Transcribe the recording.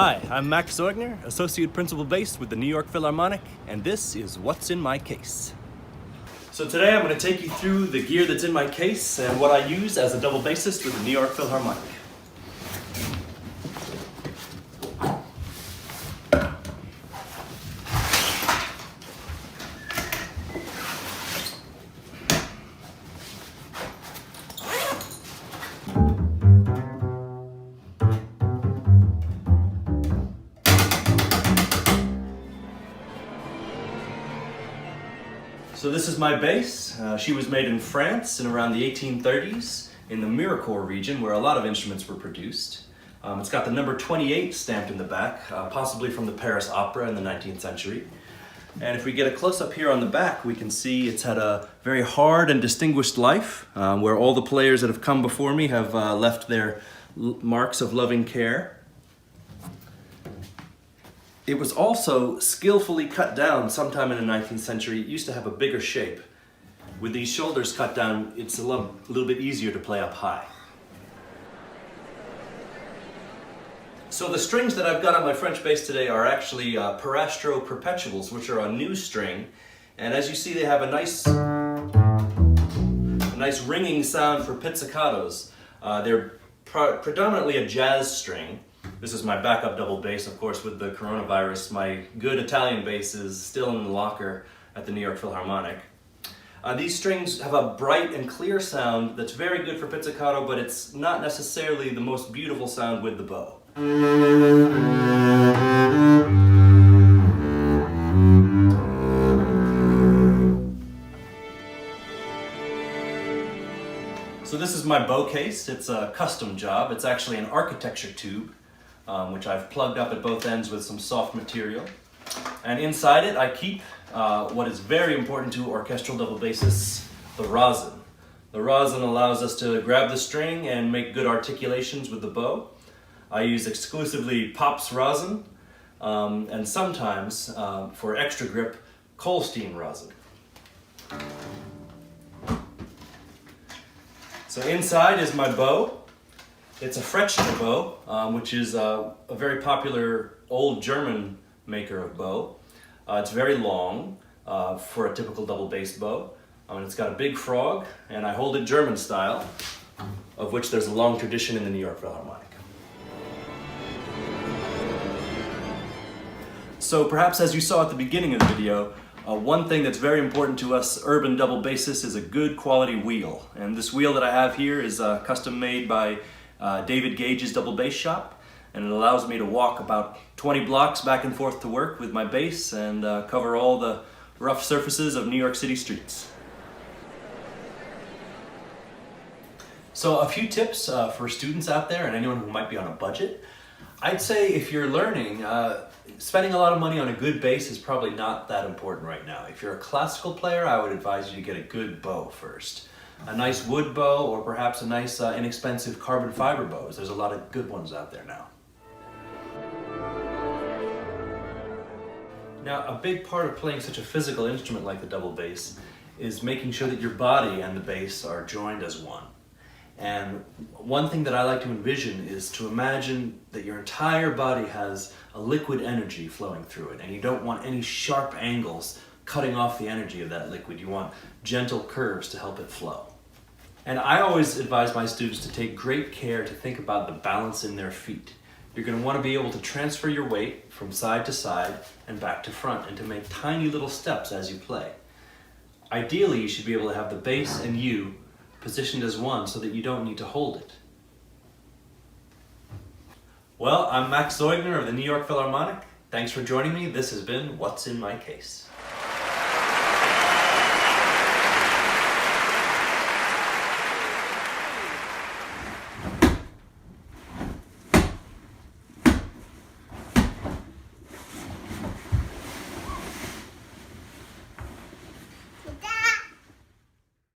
Hi, I'm Max Zeugner, Associate Principal Bass with the New York Philharmonic, and this is What's in My Case. So today I'm going to take you through the gear that's in my case and what I use as a double bassist with the New York Philharmonic. So this is my bass. She was made in France in around the 1830s in the Mirecourt region where a lot of instruments were produced. It's got the number 28 stamped in the back, possibly from the Paris Opera in the 19th century. And if we get a close-up here on the back, we can see it's had a very hard and distinguished life, where all the players that have come before me have left their marks of loving care. It was also skillfully cut down sometime in the 19th century. It used to have a bigger shape. With these shoulders cut down, it's a little bit easier to play up high. So the strings that I've got on my French bass today are actually Parastro Perpetuals, which are a new string. And as you see, they have a nice ringing sound for pizzicatos. They're predominantly a jazz string. This is my backup double bass, of course, with the coronavirus. My good Italian bass is still in the locker at the New York Philharmonic. These strings have a bright and clear sound that's very good for pizzicato, but it's not necessarily the most beautiful sound with the bow. So this is my bow case. It's a custom job. It's actually an architecture tube, which I've plugged up at both ends with some soft material. And inside it I keep what is very important to orchestral double bassists, the rosin. The rosin allows us to grab the string and make good articulations with the bow. I use exclusively Pops rosin, and sometimes, for extra grip, Kolstein rosin. So inside is my bow. It's a Fretschner bow, which is a very popular old German maker of bow. It's very long for a typical double bass bow. It's got a big frog, and I hold it German style, of which there's a long tradition in the New York Philharmonic. So perhaps as you saw at the beginning of the video, one thing that's very important to us urban double bassists is a good quality wheel. And this wheel that I have here is custom made by David Gage's double bass shop, and it allows me to walk about 20 blocks back and forth to work with my bass and cover all the rough surfaces of New York City streets. So a few tips for students out there and anyone who might be on a budget. I'd say if you're learning, spending a lot of money on a good bass is probably not that important right now. If you're a classical player, I would advise you to get a good bow first. A nice wood bow, or perhaps a nice inexpensive carbon fiber bows. There's a lot of good ones out there now. Now, a big part of playing such a physical instrument like the double bass is making sure that your body and the bass are joined as one. And one thing that I like to envision is to imagine that your entire body has a liquid energy flowing through it, and you don't want any sharp angles cutting off the energy of that liquid. You want gentle curves to help it flow. And I always advise my students to take great care to think about the balance in their feet. You're going to want to be able to transfer your weight from side to side and back to front, and to make tiny little steps as you play. Ideally, you should be able to have the bass and you positioned as one so that you don't need to hold it. Well, I'm Max Zeugner of the New York Philharmonic. Thanks for joining me. This has been What's in My Case.